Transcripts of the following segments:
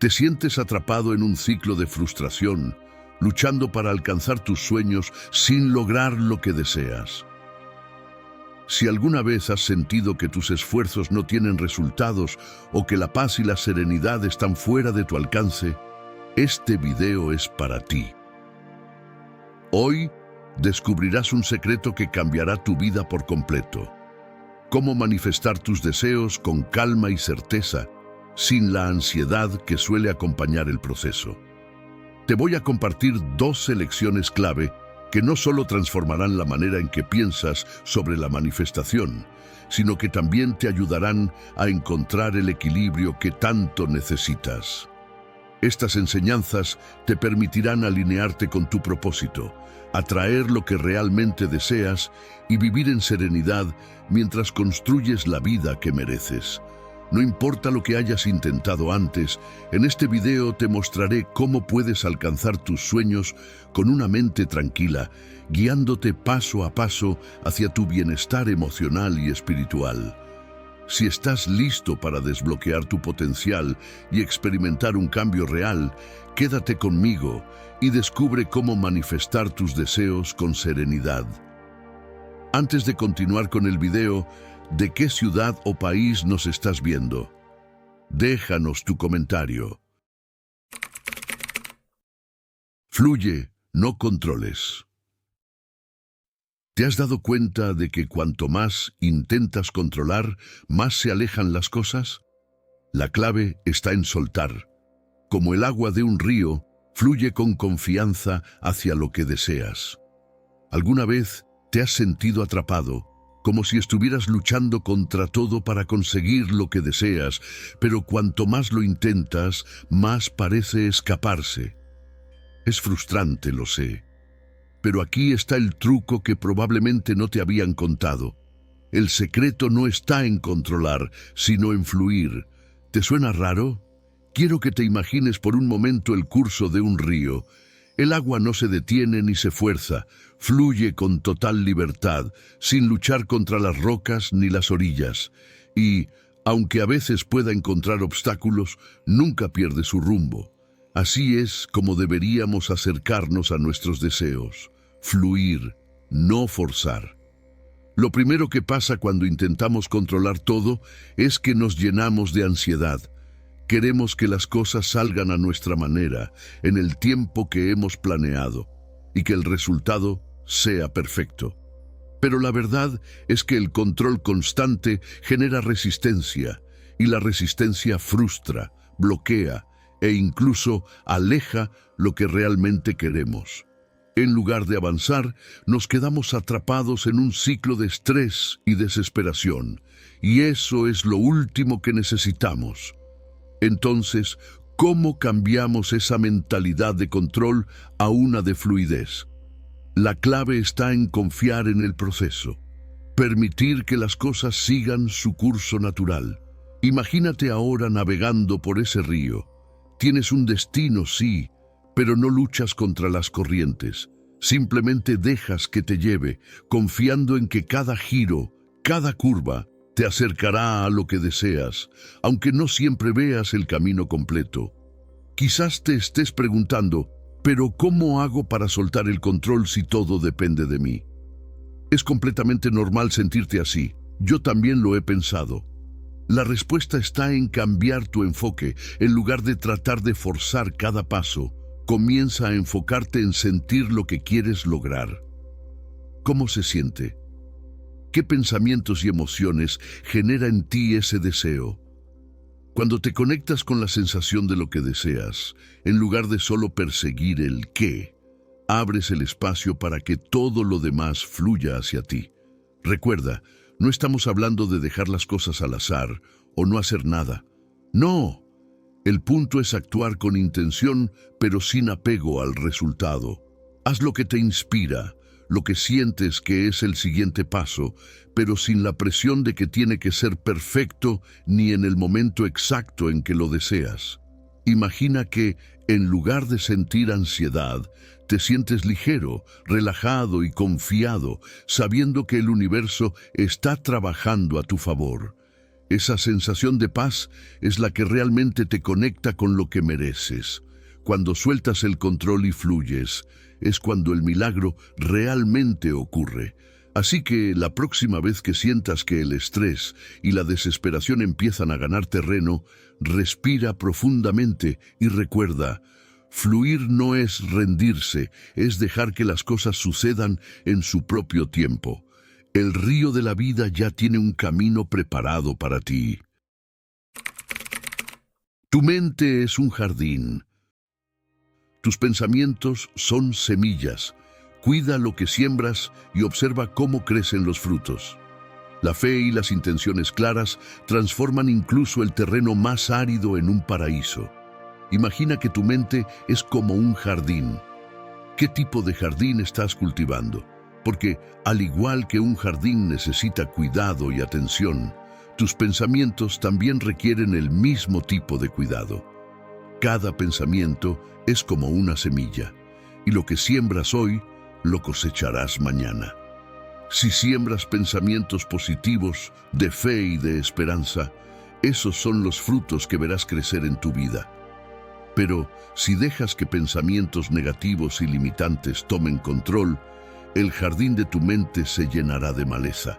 Te sientes atrapado en un ciclo de frustración, luchando para alcanzar tus sueños sin lograr lo que deseas. Si alguna vez has sentido que tus esfuerzos no tienen resultados o que la paz y la serenidad están fuera de tu alcance, este video es para ti. Hoy descubrirás un secreto que cambiará tu vida por completo. Cómo manifestar tus deseos con calma y certeza, sin la ansiedad que suele acompañar el proceso. Te voy a compartir 2 lecciones clave que no solo transformarán la manera en que piensas sobre la manifestación, sino que también te ayudarán a encontrar el equilibrio que tanto necesitas. Estas enseñanzas te permitirán alinearte con tu propósito, atraer lo que realmente deseas y vivir en serenidad mientras construyes la vida que mereces. No importa lo que hayas intentado antes, en este video te mostraré cómo puedes alcanzar tus sueños con una mente tranquila, guiándote paso a paso hacia tu bienestar emocional y espiritual. Si estás listo para desbloquear tu potencial y experimentar un cambio real, quédate conmigo y descubre cómo manifestar tus deseos con serenidad. Antes de continuar con el video, ¿de qué ciudad o país nos estás viendo? Déjanos tu comentario. Fluye, no controles. ¿Te has dado cuenta de que cuanto más intentas controlar, más se alejan las cosas? La clave está en soltar. Como el agua de un río, fluye con confianza hacia lo que deseas. ¿Alguna vez te has sentido atrapado, como si estuvieras luchando contra todo para conseguir lo que deseas, pero cuanto más lo intentas, más parece escaparse? Es frustrante, lo sé. Pero aquí está el truco que probablemente no te habían contado. El secreto no está en controlar, sino en fluir. ¿Te suena raro? Quiero que te imagines por un momento el curso de un río. El agua no se detiene ni se fuerza, fluye con total libertad, sin luchar contra las rocas ni las orillas. Y, aunque a veces pueda encontrar obstáculos, nunca pierde su rumbo. Así es como deberíamos acercarnos a nuestros deseos. Fluir, no forzar. Lo primero que pasa cuando intentamos controlar todo es que nos llenamos de ansiedad. Queremos que las cosas salgan a nuestra manera, en el tiempo que hemos planeado, y que el resultado sea perfecto. Pero la verdad es que el control constante genera resistencia, y la resistencia frustra, bloquea e incluso aleja lo que realmente queremos. En lugar de avanzar, nos quedamos atrapados en un ciclo de estrés y desesperación, y eso es lo último que necesitamos. Entonces, ¿cómo cambiamos esa mentalidad de control a una de fluidez? La clave está en confiar en el proceso, permitir que las cosas sigan su curso natural. Imagínate ahora navegando por ese río. Tienes un destino, sí, pero no luchas contra las corrientes. Simplemente dejas que te lleve, confiando en que cada giro, cada curva, te acercará a lo que deseas, aunque no siempre veas el camino completo. Quizás te estés preguntando, ¿pero cómo hago para soltar el control si todo depende de mí? Es completamente normal sentirte así. Yo también lo he pensado. La respuesta está en cambiar tu enfoque. En lugar de tratar de forzar cada paso, comienza a enfocarte en sentir lo que quieres lograr. ¿Cómo se siente? ¿Qué pensamientos y emociones genera en ti ese deseo? Cuando te conectas con la sensación de lo que deseas, en lugar de solo perseguir el qué, abres el espacio para que todo lo demás fluya hacia ti. Recuerda, no estamos hablando de dejar las cosas al azar o no hacer nada. No, el punto es actuar con intención, pero sin apego al resultado. Haz lo que te inspira, lo que sientes que es el siguiente paso, pero sin la presión de que tiene que ser perfecto ni en el momento exacto en que lo deseas. Imagina que, en lugar de sentir ansiedad, te sientes ligero, relajado y confiado, sabiendo que el universo está trabajando a tu favor. Esa sensación de paz es la que realmente te conecta con lo que mereces. Cuando sueltas el control y fluyes, es cuando el milagro realmente ocurre. Así que la próxima vez que sientas que el estrés y la desesperación empiezan a ganar terreno, respira profundamente y recuerda, fluir no es rendirse, es dejar que las cosas sucedan en su propio tiempo. El río de la vida ya tiene un camino preparado para ti. Tu mente es un jardín. Tus pensamientos son semillas. Cuida lo que siembras y observa cómo crecen los frutos. La fe y las intenciones claras transforman incluso el terreno más árido en un paraíso. Imagina que tu mente es como un jardín. ¿Qué tipo de jardín estás cultivando? Porque, al igual que un jardín necesita cuidado y atención, tus pensamientos también requieren el mismo tipo de cuidado. Cada pensamiento es como una semilla, y lo que siembras hoy, lo cosecharás mañana. Si siembras pensamientos positivos, de fe y de esperanza, esos son los frutos que verás crecer en tu vida. Pero si dejas que pensamientos negativos y limitantes tomen control, el jardín de tu mente se llenará de maleza.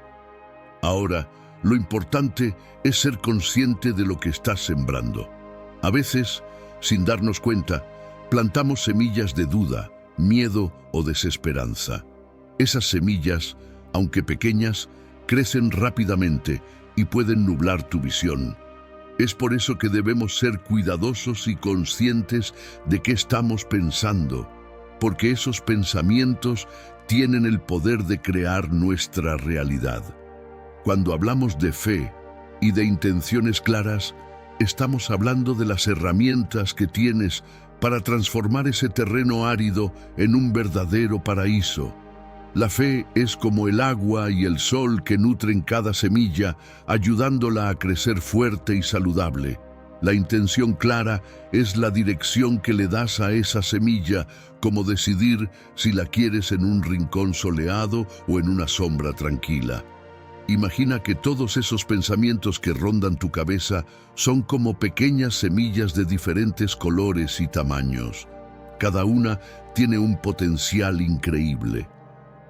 Ahora, lo importante es ser consciente de lo que estás sembrando. A veces, sin darnos cuenta, plantamos semillas de duda, miedo o desesperanza. Esas semillas, aunque pequeñas, crecen rápidamente y pueden nublar tu visión. Es por eso que debemos ser cuidadosos y conscientes de qué estamos pensando, porque esos pensamientos tienen el poder de crear nuestra realidad. Cuando hablamos de fe y de intenciones claras, estamos hablando de las herramientas que tienes para transformar ese terreno árido en un verdadero paraíso. La fe es como el agua y el sol que nutren cada semilla, ayudándola a crecer fuerte y saludable. La intención clara es la dirección que le das a esa semilla, como decidir si la quieres en un rincón soleado o en una sombra tranquila. Imagina que todos esos pensamientos que rondan tu cabeza son como pequeñas semillas de diferentes colores y tamaños. Cada una tiene un potencial increíble.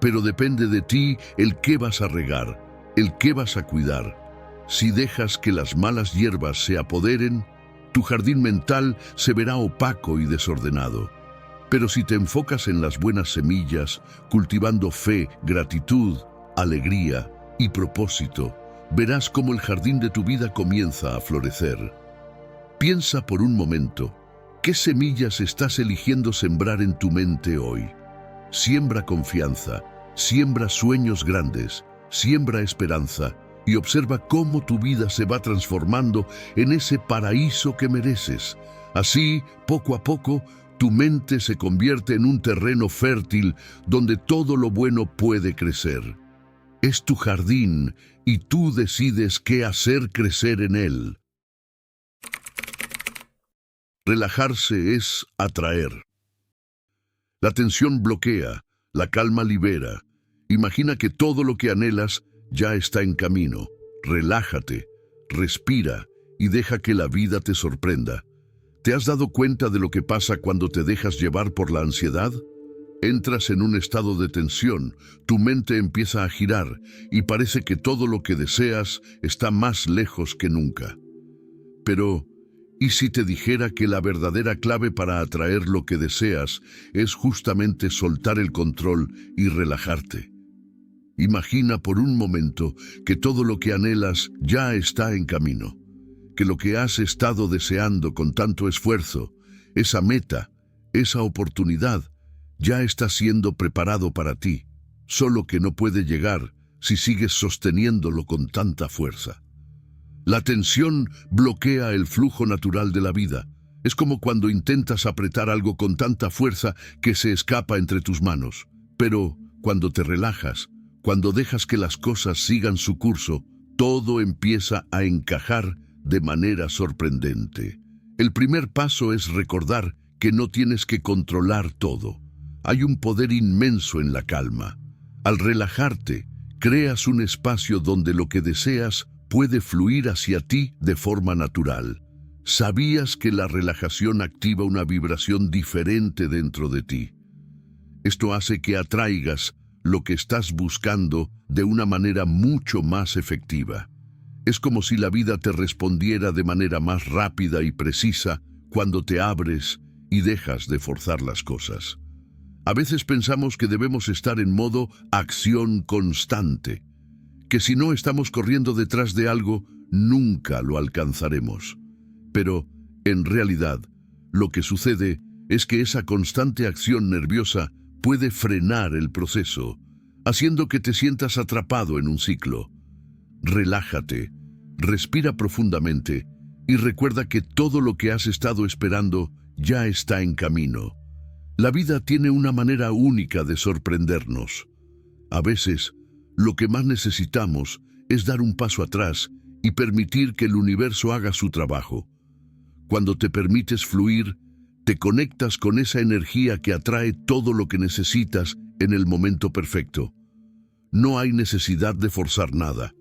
Pero depende de ti el qué vas a regar, el qué vas a cuidar. Si dejas que las malas hierbas se apoderen, tu jardín mental se verá opaco y desordenado. Pero si te enfocas en las buenas semillas, cultivando fe, gratitud, alegría y propósito, verás cómo el jardín de tu vida comienza a florecer. Piensa por un momento, ¿qué semillas estás eligiendo sembrar en tu mente hoy? Siembra confianza, siembra sueños grandes, siembra esperanza y observa cómo tu vida se va transformando en ese paraíso que mereces. Así, poco a poco, tu mente se convierte en un terreno fértil donde todo lo bueno puede crecer. Es tu jardín y tú decides qué hacer crecer en él. Relajarse es atraer. La tensión bloquea, la calma libera. Imagina que todo lo que anhelas ya está en camino. Relájate, respira y deja que la vida te sorprenda. ¿Te has dado cuenta de lo que pasa cuando te dejas llevar por la ansiedad? Entras en un estado de tensión, tu mente empieza a girar y parece que todo lo que deseas está más lejos que nunca. Pero, ¿y si te dijera que la verdadera clave para atraer lo que deseas es justamente soltar el control y relajarte? Imagina por un momento que todo lo que anhelas ya está en camino, que lo que has estado deseando con tanto esfuerzo, esa meta, esa oportunidad, ya está siendo preparado para ti, solo que no puede llegar si sigues sosteniéndolo con tanta fuerza. La tensión bloquea el flujo natural de la vida. Es como cuando intentas apretar algo con tanta fuerza que se escapa entre tus manos. Pero cuando te relajas, cuando dejas que las cosas sigan su curso, todo empieza a encajar de manera sorprendente. El primer paso es recordar que no tienes que controlar todo. Hay un poder inmenso en la calma. Al relajarte, creas un espacio donde lo que deseas puede fluir hacia ti de forma natural. ¿Sabías que la relajación activa una vibración diferente dentro de ti? Esto hace que atraigas lo que estás buscando de una manera mucho más efectiva. Es como si la vida te respondiera de manera más rápida y precisa cuando te abres y dejas de forzar las cosas. A veces pensamos que debemos estar en modo acción constante, que si no estamos corriendo detrás de algo, nunca lo alcanzaremos. Pero, en realidad, lo que sucede es que esa constante acción nerviosa puede frenar el proceso, haciendo que te sientas atrapado en un ciclo. Relájate, respira profundamente y recuerda que todo lo que has estado esperando ya está en camino. La vida tiene una manera única de sorprendernos. A veces, lo que más necesitamos es dar un paso atrás y permitir que el universo haga su trabajo. Cuando te permites fluir, te conectas con esa energía que atrae todo lo que necesitas en el momento perfecto. No hay necesidad de forzar nada.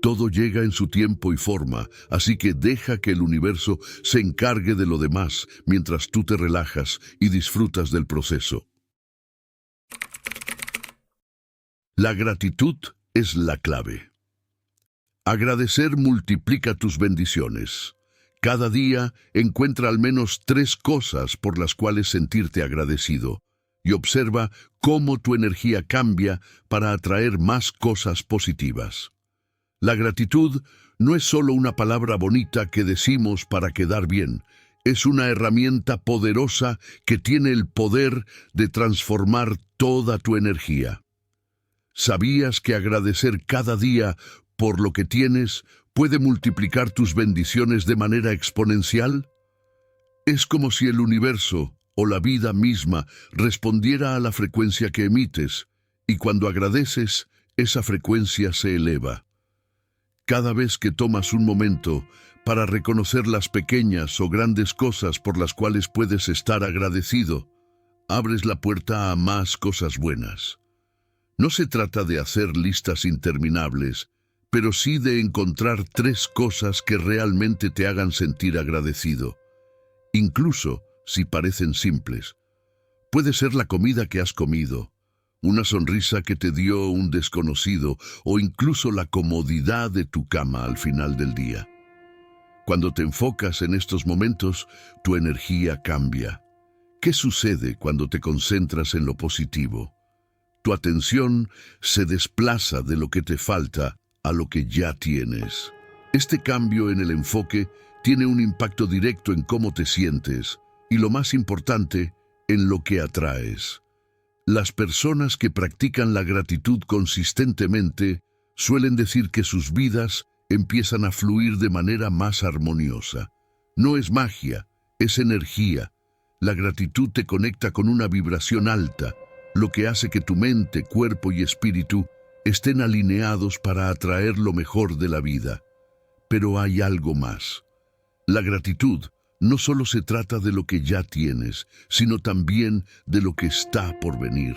Todo llega en su tiempo y forma, así que deja que el universo se encargue de lo demás mientras tú te relajas y disfrutas del proceso. La gratitud es la clave. Agradecer multiplica tus bendiciones. Cada día encuentra al menos 3 cosas por las cuales sentirte agradecido y observa cómo tu energía cambia para atraer más cosas positivas. La gratitud no es solo una palabra bonita que decimos para quedar bien, es una herramienta poderosa que tiene el poder de transformar toda tu energía. ¿Sabías que agradecer cada día por lo que tienes puede multiplicar tus bendiciones de manera exponencial? Es como si el universo o la vida misma respondiera a la frecuencia que emites, y cuando agradeces, esa frecuencia se eleva. Cada vez que tomas un momento para reconocer las pequeñas o grandes cosas por las cuales puedes estar agradecido, abres la puerta a más cosas buenas. No se trata de hacer listas interminables, pero sí de encontrar 3 cosas que realmente te hagan sentir agradecido. Incluso si parecen simples. Puede ser la comida que has comido, una sonrisa que te dio un desconocido o incluso la comodidad de tu cama al final del día. Cuando te enfocas en estos momentos, tu energía cambia. ¿Qué sucede cuando te concentras en lo positivo? Tu atención se desplaza de lo que te falta a lo que ya tienes. Este cambio en el enfoque tiene un impacto directo en cómo te sientes y, lo más importante, en lo que atraes. Las personas que practican la gratitud consistentemente suelen decir que sus vidas empiezan a fluir de manera más armoniosa. No es magia, es energía. La gratitud te conecta con una vibración alta, lo que hace que tu mente, cuerpo y espíritu estén alineados para atraer lo mejor de la vida. Pero hay algo más. La gratitud no solo se trata de lo que ya tienes, sino también de lo que está por venir.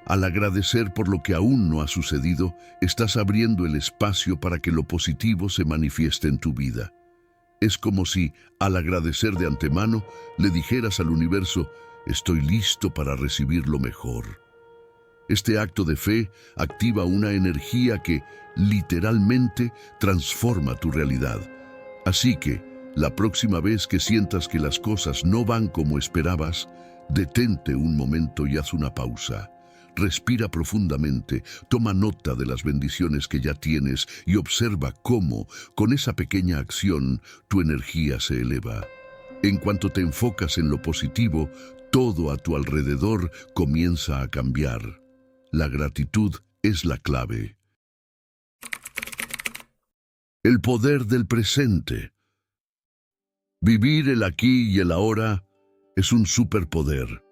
Al agradecer por lo que aún no ha sucedido, estás abriendo el espacio para que lo positivo se manifieste en tu vida. Es como si, al agradecer de antemano, le dijeras al universo: estoy listo para recibir lo mejor. Este acto de fe activa una energía que, literalmente, transforma tu realidad. Así que, la próxima vez que sientas que las cosas no van como esperabas, detente un momento y haz una pausa. Respira profundamente, toma nota de las bendiciones que ya tienes y observa cómo, con esa pequeña acción, tu energía se eleva. En cuanto te enfocas en lo positivo, todo a tu alrededor comienza a cambiar. La gratitud es la clave. El poder del presente. Vivir el aquí y el ahora es un superpoder.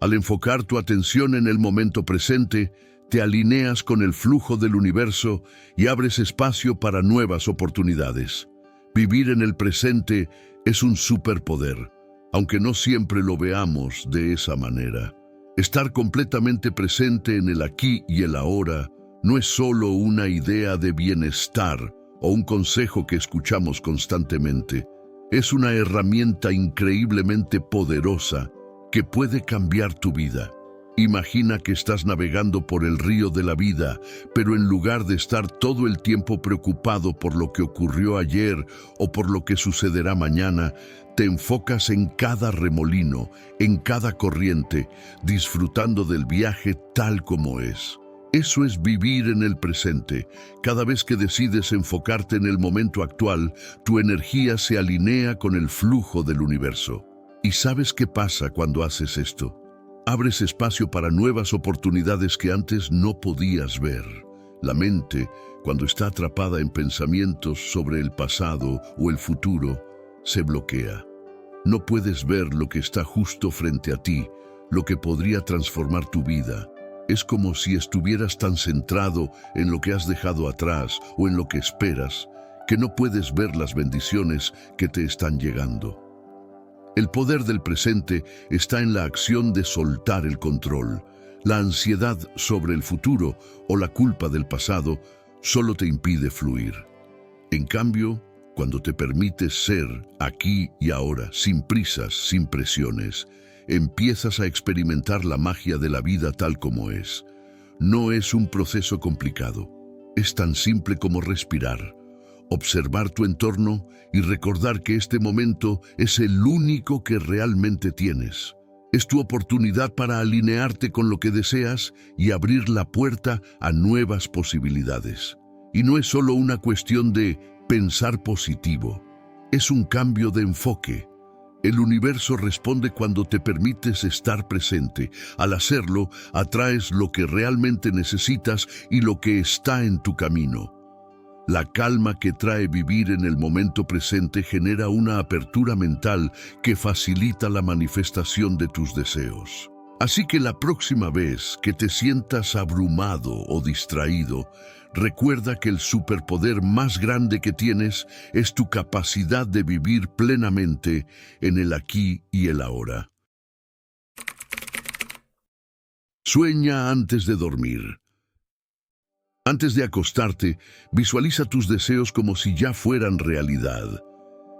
Al enfocar tu atención en el momento presente, te alineas con el flujo del universo y abres espacio para nuevas oportunidades. Vivir en el presente es un superpoder, aunque no siempre lo veamos de esa manera. Estar completamente presente en el aquí y el ahora no es solo una idea de bienestar o un consejo que escuchamos constantemente. Es una herramienta increíblemente poderosa que puede cambiar tu vida. Imagina que estás navegando por el río de la vida, pero en lugar de estar todo el tiempo preocupado por lo que ocurrió ayer o por lo que sucederá mañana, te enfocas en cada remolino, en cada corriente, disfrutando del viaje tal como es. Eso es vivir en el presente. Cada vez que decides enfocarte en el momento actual, tu energía se alinea con el flujo del universo. ¿Y sabes qué pasa cuando haces esto? Abres espacio para nuevas oportunidades que antes no podías ver. La mente, cuando está atrapada en pensamientos sobre el pasado o el futuro, se bloquea. No puedes ver lo que está justo frente a ti, lo que podría transformar tu vida. Es como si estuvieras tan centrado en lo que has dejado atrás o en lo que esperas, que no puedes ver las bendiciones que te están llegando. El poder del presente está en la acción de soltar el control. La ansiedad sobre el futuro o la culpa del pasado solo te impide fluir. En cambio, cuando te permites ser aquí y ahora, sin prisas, sin presiones, empiezas a experimentar la magia de la vida tal como es. No es un proceso complicado. Es tan simple como respirar, observar tu entorno y recordar que este momento es el único que realmente tienes. Es tu oportunidad para alinearte con lo que deseas y abrir la puerta a nuevas posibilidades. Y no es solo una cuestión de pensar positivo, es un cambio de enfoque. El universo responde cuando te permites estar presente. Al hacerlo, atraes lo que realmente necesitas y lo que está en tu camino. La calma que trae vivir en el momento presente genera una apertura mental que facilita la manifestación de tus deseos. Así que la próxima vez que te sientas abrumado o distraído, recuerda que el superpoder más grande que tienes es tu capacidad de vivir plenamente en el aquí y el ahora. Sueña antes de dormir. Antes de acostarte, visualiza tus deseos como si ya fueran realidad.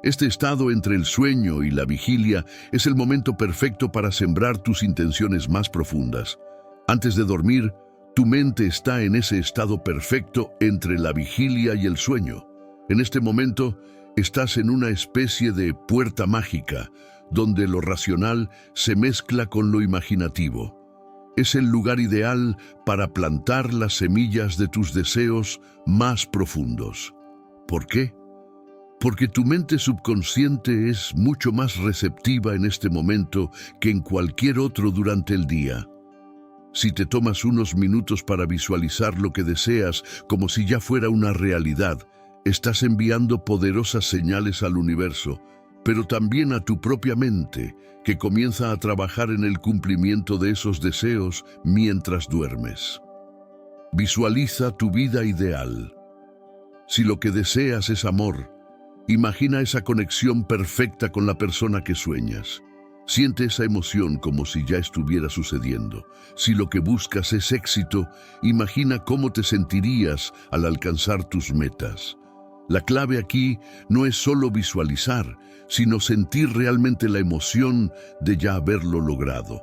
Este estado entre el sueño y la vigilia es el momento perfecto para sembrar tus intenciones más profundas. Antes de dormir, tu mente está en ese estado perfecto entre la vigilia y el sueño. En este momento, estás en una especie de puerta mágica, donde lo racional se mezcla con lo imaginativo. Es el lugar ideal para plantar las semillas de tus deseos más profundos. ¿Por qué? Porque tu mente subconsciente es mucho más receptiva en este momento que en cualquier otro durante el día. Si te tomas unos minutos para visualizar lo que deseas como si ya fuera una realidad, estás enviando poderosas señales al universo, pero también a tu propia mente, que comienza a trabajar en el cumplimiento de esos deseos mientras duermes. Visualiza tu vida ideal. Si lo que deseas es amor, imagina esa conexión perfecta con la persona que sueñas. Siente esa emoción como si ya estuviera sucediendo. Si lo que buscas es éxito, imagina cómo te sentirías al alcanzar tus metas. La clave aquí no es solo visualizar, sino sentir realmente la emoción de ya haberlo logrado.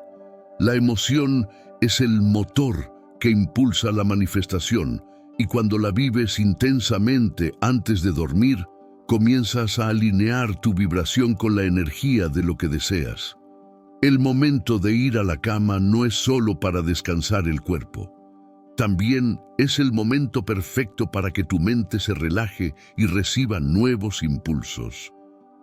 La emoción es el motor que impulsa la manifestación, y cuando la vives intensamente antes de dormir, comienzas a alinear tu vibración con la energía de lo que deseas. El momento de ir a la cama no es solo para descansar el cuerpo. También es el momento perfecto para que tu mente se relaje y reciba nuevos impulsos.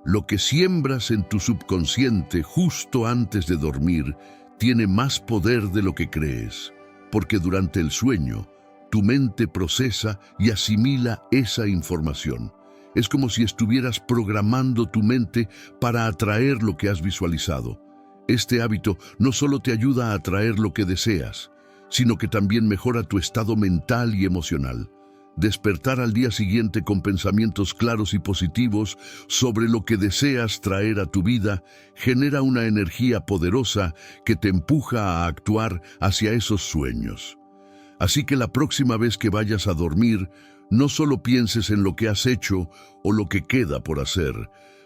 Lo que siembras en tu subconsciente justo antes de dormir tiene más poder de lo que crees, porque durante el sueño, tu mente procesa y asimila esa información. Es como si estuvieras programando tu mente para atraer lo que has visualizado. Este hábito no solo te ayuda a atraer lo que deseas, sino que también mejora tu estado mental y emocional. Despertar al día siguiente con pensamientos claros y positivos sobre lo que deseas traer a tu vida genera una energía poderosa que te empuja a actuar hacia esos sueños. Así que la próxima vez que vayas a dormir, No solo pienses en lo que has hecho o lo que queda por hacer,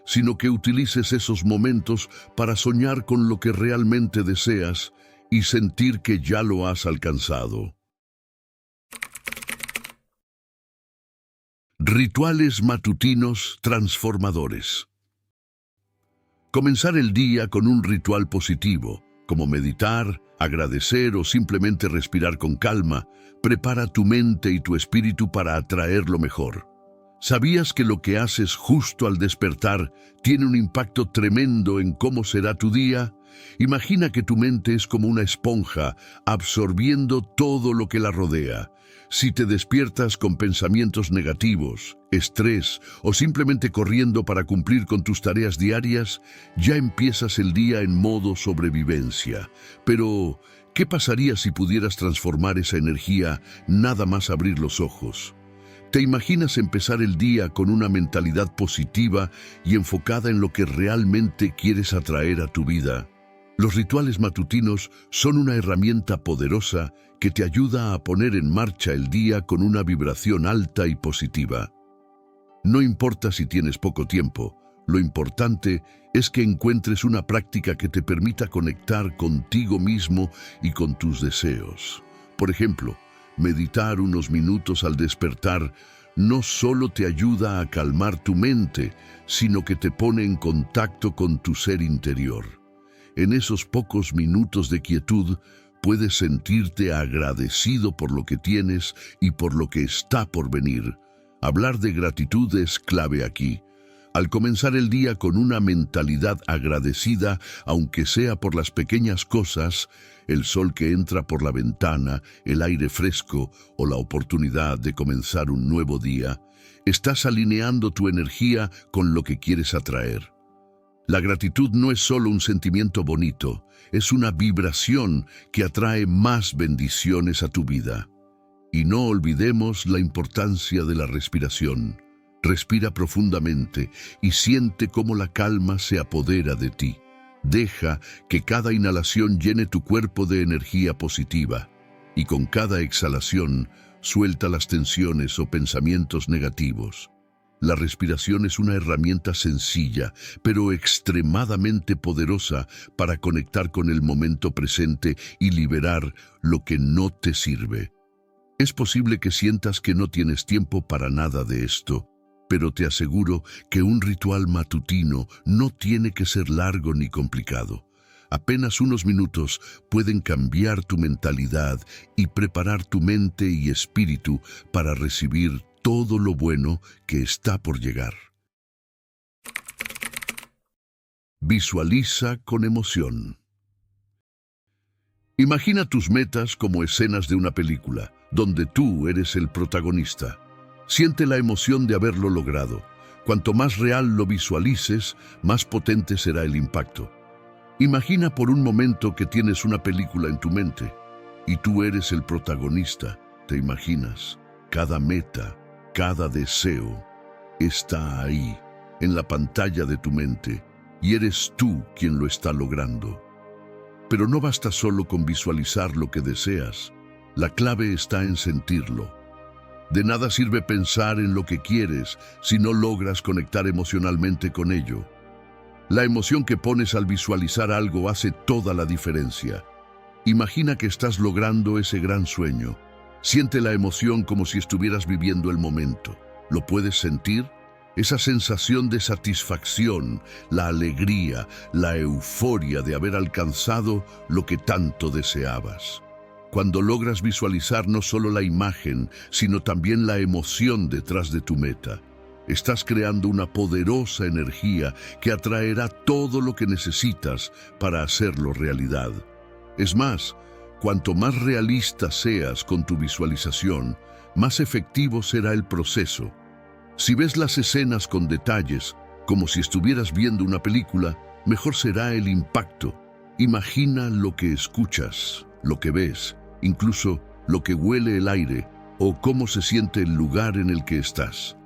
sino que utilices esos momentos para soñar con lo que realmente deseas y sentir que ya lo has alcanzado. Rituales matutinos transformadores. Comenzar el día con un ritual positivo, como meditar, agradecer o simplemente respirar con calma, prepara tu mente y tu espíritu para atraer lo mejor. ¿Sabías que lo que haces justo al despertar tiene un impacto tremendo en cómo será tu día? Imagina que tu mente es como una esponja, absorbiendo todo lo que la rodea. Si te despiertas con pensamientos negativos, estrés o simplemente corriendo para cumplir con tus tareas diarias, ya empiezas el día en modo sobrevivencia. Pero, ¿qué pasaría si pudieras transformar esa energía nada más abrir los ojos? ¿Te imaginas empezar el día con una mentalidad positiva y enfocada en lo que realmente quieres atraer a tu vida? Los rituales matutinos son una herramienta poderosa que te ayuda a poner en marcha el día con una vibración alta y positiva. No importa si tienes poco tiempo, lo importante es que encuentres una práctica que te permita conectar contigo mismo y con tus deseos. Por ejemplo, meditar unos minutos al despertar no solo te ayuda a calmar tu mente, sino que te pone en contacto con tu ser interior. En esos pocos minutos de quietud, puedes sentirte agradecido por lo que tienes y por lo que está por venir. Hablar de gratitud es clave aquí. Al comenzar el día con una mentalidad agradecida, aunque sea por las pequeñas cosas, el sol que entra por la ventana, el aire fresco o la oportunidad de comenzar un nuevo día, estás alineando tu energía con lo que quieres atraer. La gratitud no es solo un sentimiento bonito, es una vibración que atrae más bendiciones a tu vida. Y no olvidemos la importancia de la respiración. Respira profundamente y siente cómo la calma se apodera de ti. Deja que cada inhalación llene tu cuerpo de energía positiva y con cada exhalación suelta las tensiones o pensamientos negativos. La respiración es una herramienta sencilla, pero extremadamente poderosa para conectar con el momento presente y liberar lo que no te sirve. Es posible que sientas que no tienes tiempo para nada de esto, pero te aseguro que un ritual matutino no tiene que ser largo ni complicado. Apenas unos minutos pueden cambiar tu mentalidad y preparar tu mente y espíritu para recibir todo lo bueno que está por llegar. Visualiza con emoción. Imagina tus metas como escenas de una película, donde tú eres el protagonista. Siente la emoción de haberlo logrado. Cuanto más real lo visualices, más potente será el impacto. Imagina por un momento que tienes una película en tu mente y tú eres el protagonista. Te imaginas, cada meta, cada deseo está ahí, en la pantalla de tu mente, y eres tú quien lo está logrando. Pero no basta solo con visualizar lo que deseas. La clave está en sentirlo. De nada sirve pensar en lo que quieres si no logras conectar emocionalmente con ello. La emoción que pones al visualizar algo hace toda la diferencia. Imagina que estás logrando ese gran sueño. Siente la emoción como si estuvieras viviendo el momento. ¿Lo puedes sentir? Esa sensación de satisfacción, la alegría, la euforia de haber alcanzado lo que tanto deseabas. Cuando logras visualizar no solo la imagen, sino también la emoción detrás de tu meta, estás creando una poderosa energía que atraerá todo lo que necesitas para hacerlo realidad. Es más, cuanto más realista seas con tu visualización, más efectivo será el proceso. Si ves las escenas con detalles, como si estuvieras viendo una película, mejor será el impacto. Imagina lo que escuchas, lo que ves, incluso lo que huele el aire o cómo se siente el lugar en el que estás.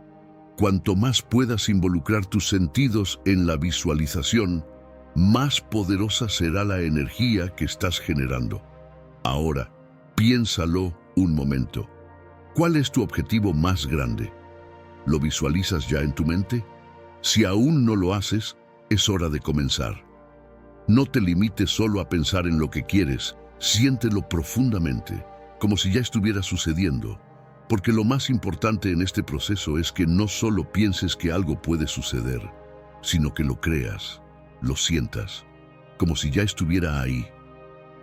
Cuanto más puedas involucrar tus sentidos en la visualización, más poderosa será la energía que estás generando. Ahora, piénsalo un momento. ¿Cuál es tu objetivo más grande? ¿Lo visualizas ya en tu mente? Si aún no lo haces, es hora de comenzar. No te limites solo a pensar en lo que quieres, siéntelo profundamente, como si ya estuviera sucediendo. Porque lo más importante en este proceso es que no solo pienses que algo puede suceder, sino que lo creas, lo sientas, como si ya estuviera ahí.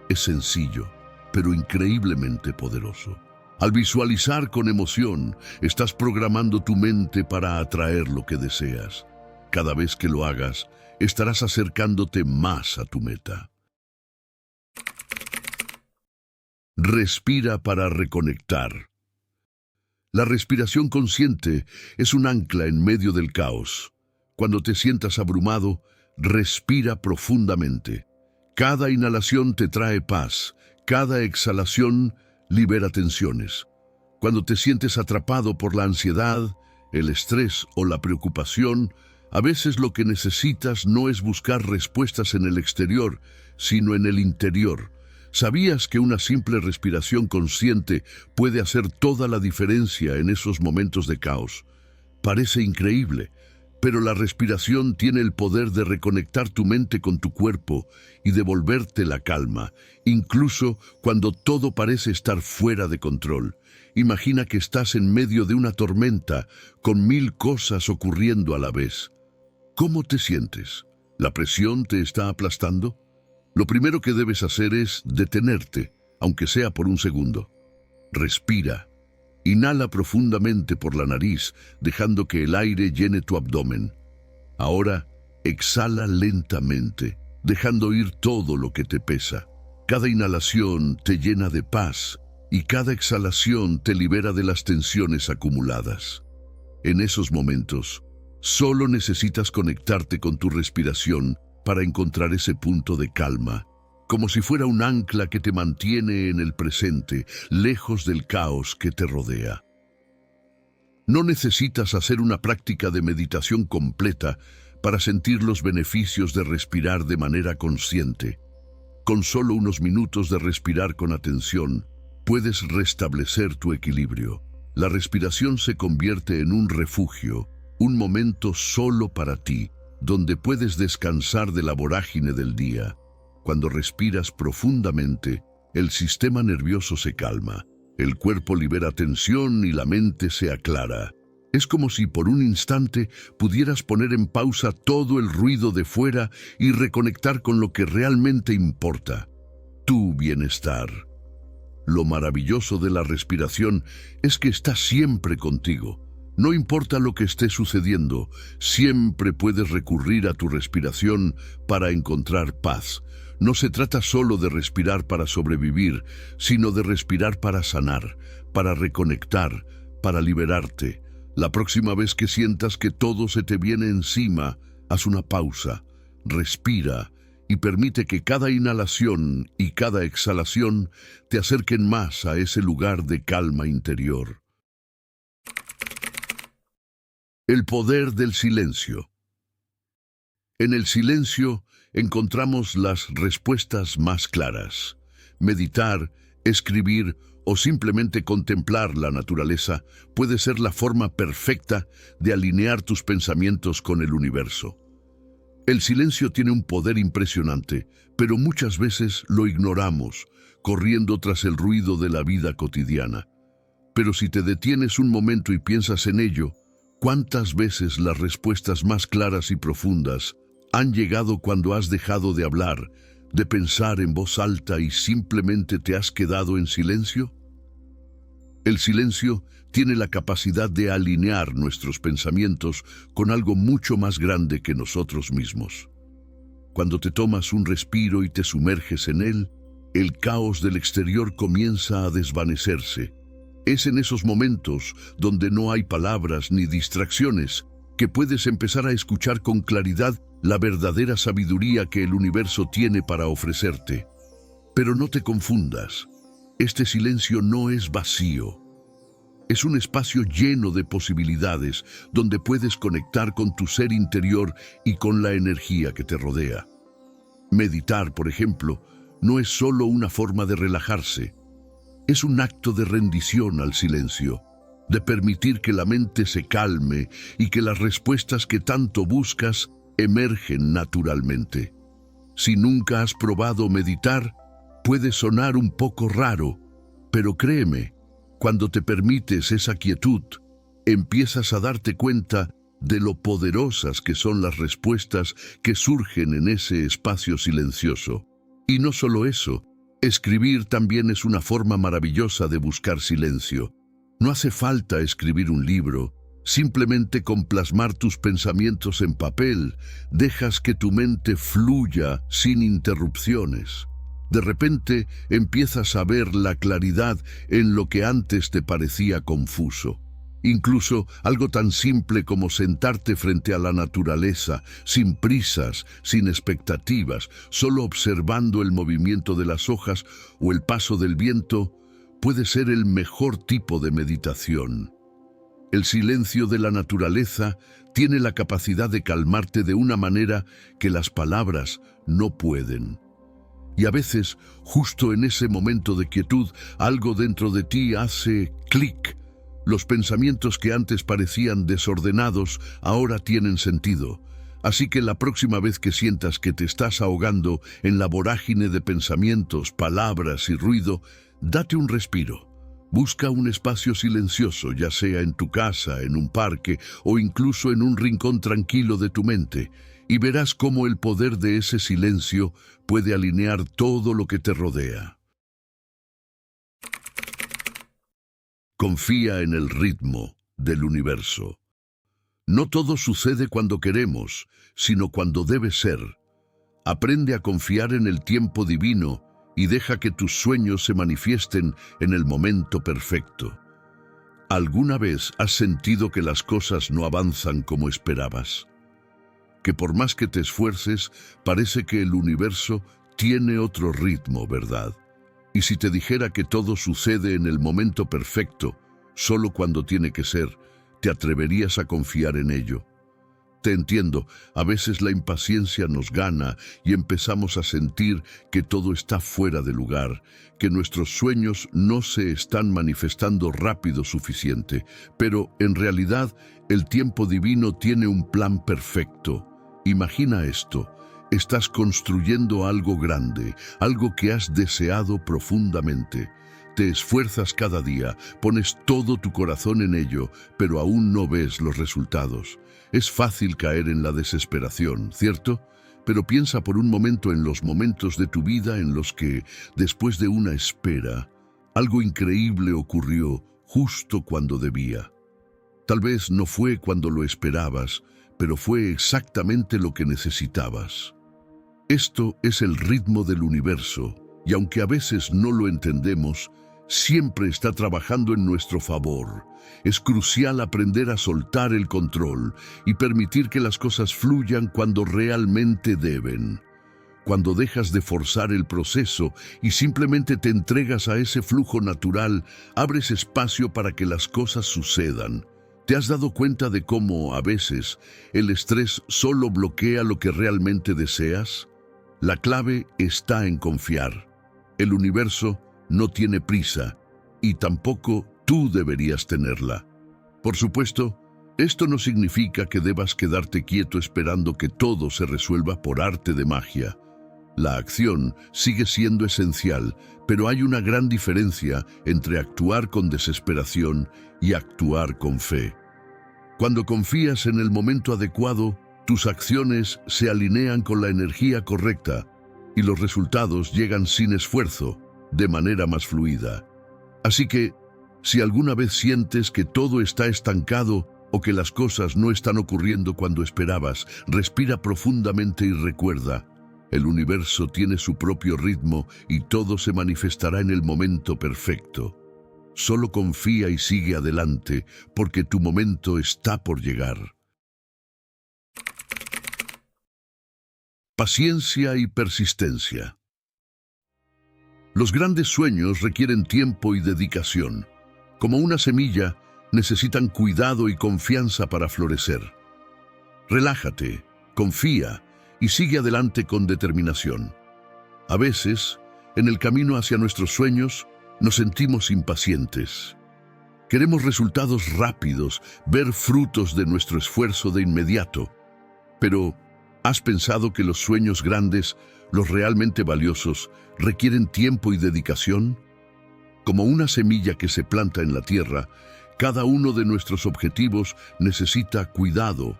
Es sencillo, pero increíblemente poderoso. Al visualizar con emoción, estás programando tu mente para atraer lo que deseas. Cada vez que lo hagas, estarás acercándote más a tu meta. Respira para reconectar. La respiración consciente es un ancla en medio del caos. Cuando te sientas abrumado, respira profundamente. Cada inhalación te trae paz, cada exhalación libera tensiones. Cuando te sientes atrapado por la ansiedad, el estrés o la preocupación, a veces lo que necesitas no es buscar respuestas en el exterior, sino en el interior. ¿Sabías que una simple respiración consciente puede hacer toda la diferencia en esos momentos de caos? Parece increíble, pero la respiración tiene el poder de reconectar tu mente con tu cuerpo y devolverte la calma, incluso cuando todo parece estar fuera de control. Imagina que estás en medio de una tormenta, con 1000 cosas ocurriendo a la vez. ¿Cómo te sientes? ¿La presión te está aplastando? Lo primero que debes hacer es detenerte, aunque sea por un segundo. Respira. Inhala profundamente por la nariz, dejando que el aire llene tu abdomen. Ahora, exhala lentamente, dejando ir todo lo que te pesa. Cada inhalación te llena de paz y cada exhalación te libera de las tensiones acumuladas. En esos momentos, solo necesitas conectarte con tu respiración para encontrar ese punto de calma, como si fuera un ancla que te mantiene en el presente, lejos del caos que te rodea. No necesitas hacer una práctica de meditación completa para sentir los beneficios de respirar de manera consciente. Con solo unos minutos de respirar con atención, puedes restablecer tu equilibrio. La respiración se convierte en un refugio, un momento solo para ti, donde puedes descansar de la vorágine del día. Cuando respiras profundamente, el sistema nervioso se calma, el cuerpo libera tensión y la mente se aclara. Es como si por un instante pudieras poner en pausa todo el ruido de fuera y reconectar con lo que realmente importa, tu bienestar. Lo maravilloso de la respiración es que está siempre contigo. No importa lo que esté sucediendo, siempre puedes recurrir a tu respiración para encontrar paz. No se trata solo de respirar para sobrevivir, sino de respirar para sanar, para reconectar, para liberarte. La próxima vez que sientas que todo se te viene encima, haz una pausa, respira y permite que cada inhalación y cada exhalación te acerquen más a ese lugar de calma interior. El poder del silencio. En el silencio encontramos las respuestas más claras. Meditar, escribir o simplemente contemplar la naturaleza puede ser la forma perfecta de alinear tus pensamientos con el universo. El silencio tiene un poder impresionante, pero muchas veces lo ignoramos, corriendo tras el ruido de la vida cotidiana. Pero si te detienes un momento y piensas en ello, ¿cuántas veces las respuestas más claras y profundas han llegado cuando has dejado de hablar, de pensar en voz alta y simplemente te has quedado en silencio? El silencio tiene la capacidad de alinear nuestros pensamientos con algo mucho más grande que nosotros mismos. Cuando te tomas un respiro y te sumerges en él, el caos del exterior comienza a desvanecerse. Es en esos momentos donde no hay palabras ni distracciones que puedes empezar a escuchar con claridad la verdadera sabiduría que el universo tiene para ofrecerte. Pero no te confundas, este silencio no es vacío. Es un espacio lleno de posibilidades donde puedes conectar con tu ser interior y con la energía que te rodea. Meditar, por ejemplo, no es solo una forma de relajarse. Es un acto de rendición al silencio, de permitir que la mente se calme y que las respuestas que tanto buscas emergen naturalmente. Si nunca has probado meditar, puede sonar un poco raro, pero créeme, cuando te permites esa quietud, empiezas a darte cuenta de lo poderosas que son las respuestas que surgen en ese espacio silencioso. Y no solo eso, escribir también es una forma maravillosa de buscar silencio. No hace falta escribir un libro, simplemente con plasmar tus pensamientos en papel, dejas que tu mente fluya sin interrupciones. De repente empiezas a ver la claridad en lo que antes te parecía confuso. Incluso algo tan simple como sentarte frente a la naturaleza, sin prisas, sin expectativas, solo observando el movimiento de las hojas o el paso del viento, puede ser el mejor tipo de meditación. El silencio de la naturaleza tiene la capacidad de calmarte de una manera que las palabras no pueden. Y a veces, justo en ese momento de quietud, algo dentro de ti hace clic. Los pensamientos que antes parecían desordenados ahora tienen sentido. Así que la próxima vez que sientas que te estás ahogando en la vorágine de pensamientos, palabras y ruido, date un respiro. Busca un espacio silencioso, ya sea en tu casa, en un parque o incluso en un rincón tranquilo de tu mente, y verás cómo el poder de ese silencio puede alinear todo lo que te rodea. Confía en el ritmo del universo. No todo sucede cuando queremos, sino cuando debe ser. Aprende a confiar en el tiempo divino y deja que tus sueños se manifiesten en el momento perfecto. ¿Alguna vez has sentido que las cosas no avanzan como esperabas? Que por más que te esfuerces, parece que el universo tiene otro ritmo, ¿verdad? Y si te dijera que todo sucede en el momento perfecto, solo cuando tiene que ser, ¿te atreverías a confiar en ello? Te entiendo, a veces la impaciencia nos gana y empezamos a sentir que todo está fuera de lugar, que nuestros sueños no se están manifestando rápido suficiente, pero en realidad el tiempo divino tiene un plan perfecto. Imagina esto. Estás construyendo algo grande, algo que has deseado profundamente. Te esfuerzas cada día, pones todo tu corazón en ello, pero aún no ves los resultados. Es fácil caer en la desesperación, ¿cierto? Pero piensa por un momento en los momentos de tu vida en los que, después de una espera, algo increíble ocurrió justo cuando debía. Tal vez no fue cuando lo esperabas, pero fue exactamente lo que necesitabas. Esto es el ritmo del universo, y aunque a veces no lo entendemos, siempre está trabajando en nuestro favor. Es crucial aprender a soltar el control y permitir que las cosas fluyan cuando realmente deben. Cuando dejas de forzar el proceso y simplemente te entregas a ese flujo natural, abres espacio para que las cosas sucedan. ¿Te has dado cuenta de cómo, a veces, el estrés solo bloquea lo que realmente deseas? La clave está en confiar. El universo no tiene prisa y tampoco tú deberías tenerla. Por supuesto, esto no significa que debas quedarte quieto esperando que todo se resuelva por arte de magia. La acción sigue siendo esencial, pero hay una gran diferencia entre actuar con desesperación y actuar con fe. Cuando confías en el momento adecuado, tus acciones se alinean con la energía correcta y los resultados llegan sin esfuerzo, de manera más fluida. Así que, si alguna vez sientes que todo está estancado o que las cosas no están ocurriendo cuando esperabas, respira profundamente y recuerda, el universo tiene su propio ritmo y todo se manifestará en el momento perfecto. Solo confía y sigue adelante, porque tu momento está por llegar. Paciencia y persistencia. Los grandes sueños requieren tiempo y dedicación. Como una semilla, necesitan cuidado y confianza para florecer. Relájate, confía y sigue adelante con determinación. A veces, en el camino hacia nuestros sueños, Nos sentimos impacientes. Queremos resultados rápidos, ver frutos de nuestro esfuerzo de inmediato. Pero, ¿has pensado que los sueños grandes, los realmente valiosos, requieren tiempo y dedicación? Como una semilla que se planta en la tierra, cada uno de nuestros objetivos necesita cuidado,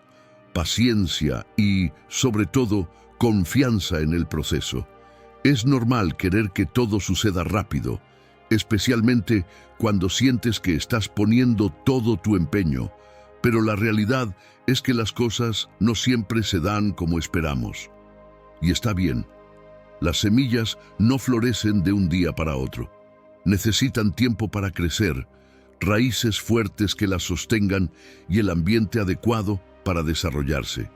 paciencia y, sobre todo, confianza en el proceso. Es normal querer que todo suceda rápido, especialmente cuando sientes que estás poniendo todo tu empeño, pero la realidad es que las cosas no siempre se dan como esperamos. Y está bien, las semillas no florecen de un día para otro. Necesitan tiempo para crecer, raíces fuertes que las sostengan y el ambiente adecuado para desarrollarse.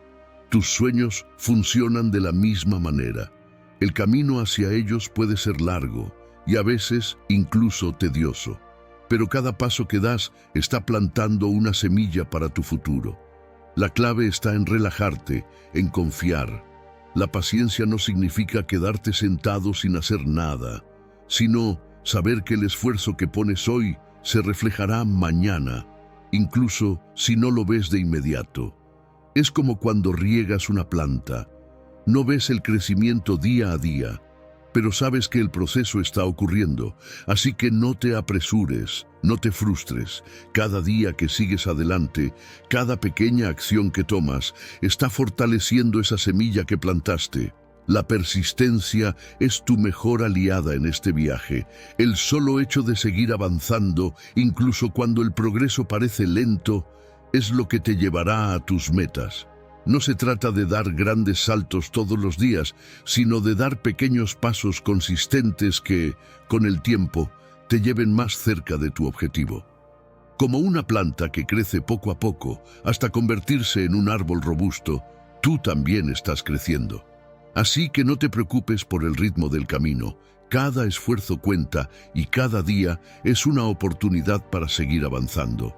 Tus sueños funcionan de la misma manera. El camino hacia ellos puede ser largo y a veces incluso tedioso, pero cada paso que das está plantando una semilla para tu futuro. La clave está en relajarte, en confiar. La paciencia no significa quedarte sentado sin hacer nada, sino saber que el esfuerzo que pones hoy se reflejará mañana, incluso si no lo ves de inmediato. Es como cuando riegas una planta. No ves el crecimiento día a día, pero sabes que el proceso está ocurriendo, así que no te apresures, no te frustres. Cada día que sigues adelante, cada pequeña acción que tomas, está fortaleciendo esa semilla que plantaste. La persistencia es tu mejor aliada en este viaje. El solo hecho de seguir avanzando, incluso cuando el progreso parece lento, es lo que te llevará a tus metas. No se trata de dar grandes saltos todos los días, sino de dar pequeños pasos consistentes que, con el tiempo, te lleven más cerca de tu objetivo. Como una planta que crece poco a poco hasta convertirse en un árbol robusto, tú también estás creciendo. Así que no te preocupes por el ritmo del camino. Cada esfuerzo cuenta y cada día es una oportunidad para seguir avanzando.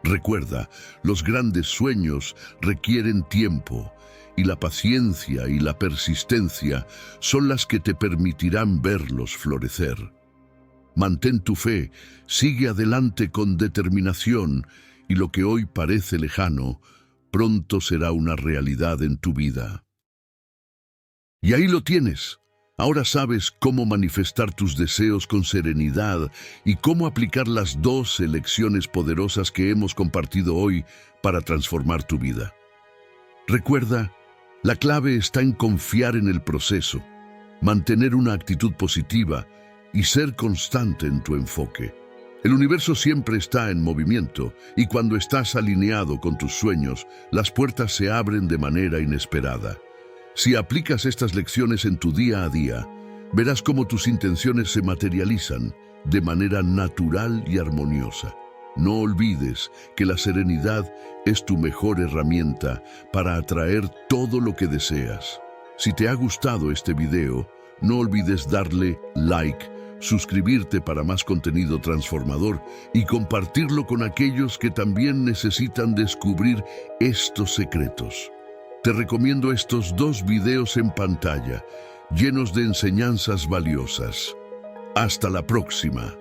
Recuerda, los grandes sueños requieren tiempo y la paciencia y la persistencia son las que te permitirán verlos florecer. Mantén tu fe, sigue adelante con determinación y lo que hoy parece lejano, pronto será una realidad en tu vida. Y ahí lo tienes. Ahora sabes cómo manifestar tus deseos con serenidad y cómo aplicar las 2 lecciones poderosas que hemos compartido hoy para transformar tu vida. Recuerda, la clave está en confiar en el proceso, mantener una actitud positiva y ser constante en tu enfoque. El universo siempre está en movimiento y cuando estás alineado con tus sueños, las puertas se abren de manera inesperada. Si aplicas estas lecciones en tu día a día, verás cómo tus intenciones se materializan de manera natural y armoniosa. No olvides que la serenidad es tu mejor herramienta para atraer todo lo que deseas. Si te ha gustado este video, no olvides darle like, suscribirte para más contenido transformador y compartirlo con aquellos que también necesitan descubrir estos secretos. Te recomiendo estos 2 videos en pantalla, llenos de enseñanzas valiosas. Hasta la próxima.